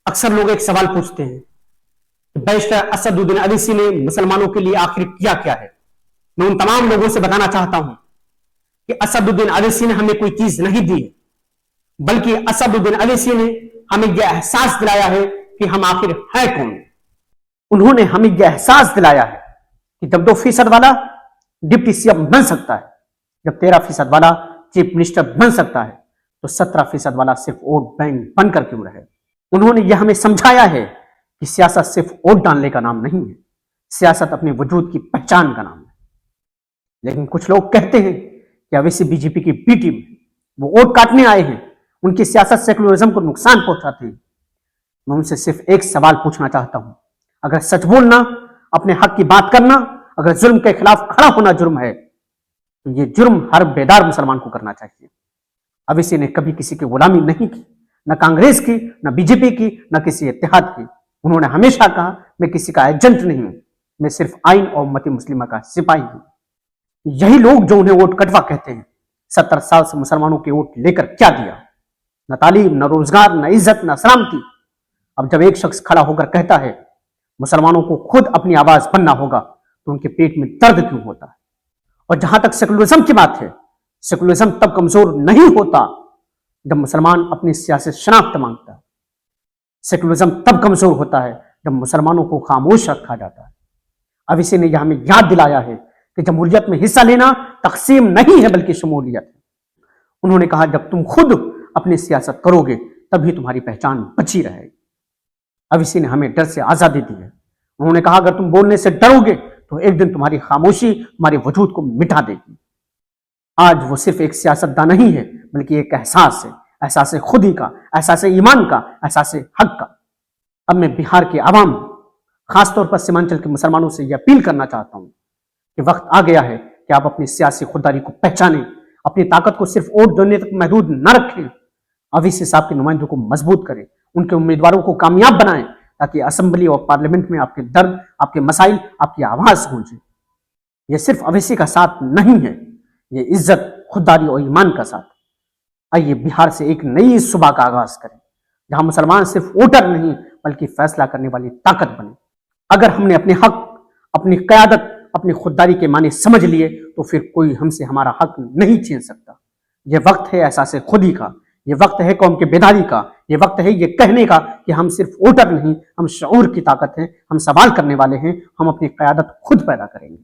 اکثر لوگ ایک سوال پوچھتے ہیں کہ بیشتر اسد الدین اویسی نے مسلمانوں کے لیے آخر کیا کیا ہے. میں ان تمام لوگوں سے بتانا چاہتا ہوں کہ اسد الدین اویسی نے ہمیں کوئی چیز نہیں دی ہے، بلکہ اسد الدین اویسی نے ہمیں یہ احساس دلایا ہے کہ ہم آخر ہیں کون. انہوں نے ہمیں یہ احساس دلایا ہے کہ جب 2% والا ڈپٹی سی ایم بن سکتا ہے، جب 13% والا چیف منسٹر بن سکتا ہے، تو 17% والا صرف ووٹ بینک بن کر کیوں رہے. انہوں نے یہ ہمیں سمجھایا ہے کہ سیاست صرف ووٹ ڈالنے کا نام نہیں ہے، سیاست اپنے وجود کی پہچان کا نام ہے. لیکن کچھ لوگ کہتے ہیں کہ اویسی بی جے پی کی بی ٹیم ہے، وہ ووٹ کاٹنے آئے ہیں، ان کی سیاست سیکولرزم کو نقصان پہنچاتے ہیں. میں ان سے صرف ایک سوال پوچھنا چاہتا ہوں، اگر سچ بولنا، اپنے حق کی بات کرنا، اگر ظلم کے خلاف کھڑا ہونا جرم ہے، تو یہ جرم ہر بیدار مسلمان کو کرنا چاہیے. اویسی نے کبھی کسی کی غلامی نہیں کی، نہ کانگریس کی، نہ بی جے پی کی، نہ کسی اتحاد کی. انہوں نے ہمیشہ کہا میں کسی کا ایجنٹ نہیں ہوں، میں صرف آئین اور امت مسلمہ کا سپاہی ہوں. یہی لوگ جو انہیں ووٹ کٹوا کہتے ہیں، 70 سال سے مسلمانوں کے ووٹ لے کر کیا دیا؟ نہ تعلیم، نہ روزگار، نہ عزت، نہ سلامتی. اب جب ایک شخص کھڑا ہو کر کہتا ہے مسلمانوں کو خود اپنی آواز بننا ہوگا، تو ان کے پیٹ میں درد کیوں ہوتا ہے؟ اور جہاں تک سیکولرزم کی بات ہے، سیکولرزم تب کمزور نہیں ہوتا جب مسلمان اپنی سیاسی شناخت مانگتا ہے. سیکولرزم تب کمزور ہوتا ہے جب مسلمانوں کو خاموش رکھا جاتا ہے. اویسی نے یہ ہمیں یاد دلایا ہے کہ جمہوریت میں حصہ لینا تقسیم نہیں ہے بلکہ شمولیت ہے. انہوں نے کہا جب تم خود اپنی سیاست کرو گے تبھی تمہاری پہچان بچی رہے گی. اویسی نے ہمیں ڈر سے آزادی دی ہے. انہوں نے کہا اگر تم بولنے سے ڈرو گے تو ایک دن تمہاری خاموشی تمہارے وجود کو مٹا دے گی. آج وہ صرف ایک سیاستدان نہیں ہے بلکہ ایک احساس ہے، احساس خودی کا، احساس ایمان کا، احساس حق کا. اب میں بہار کے عوام، خاص طور پر سیمانچل کے مسلمانوں سے یہ اپیل کرنا چاہتا ہوں کہ وقت آ گیا ہے کہ آپ اپنی سیاسی خودداری کو پہچانیں، اپنی طاقت کو صرف ووٹ دینے تک محدود نہ رکھیں. اویسی صاحب کے نمائندوں کو مضبوط کریں، ان کے امیدواروں کو کامیاب بنائیں تاکہ اسمبلی اور پارلیمنٹ میں آپ کے درد، آپ کے مسائل، آپ کی آواز گونجے. یہ صرف اویسی کا ساتھ نہیں ہے، یہ عزت، خودداری اور ایمان کا ساتھ. آئیے بہار سے ایک نئی صبح کا آغاز کریں جہاں مسلمان صرف ووٹر نہیں بلکہ فیصلہ کرنے والی طاقت بنے. اگر ہم نے اپنے حق، اپنی قیادت، اپنی خودداری کے معنی سمجھ لیے تو پھر کوئی ہم سے ہمارا حق نہیں چھین سکتا. یہ وقت ہے احساس خودی کا، یہ وقت ہے قوم کے بیداری کا، یہ وقت ہے یہ کہنے کا کہ ہم صرف ووٹر نہیں، ہم شعور کی طاقت ہیں، ہم سوال کرنے والے ہیں، ہم اپنی قیادت خود پیدا کریں گے.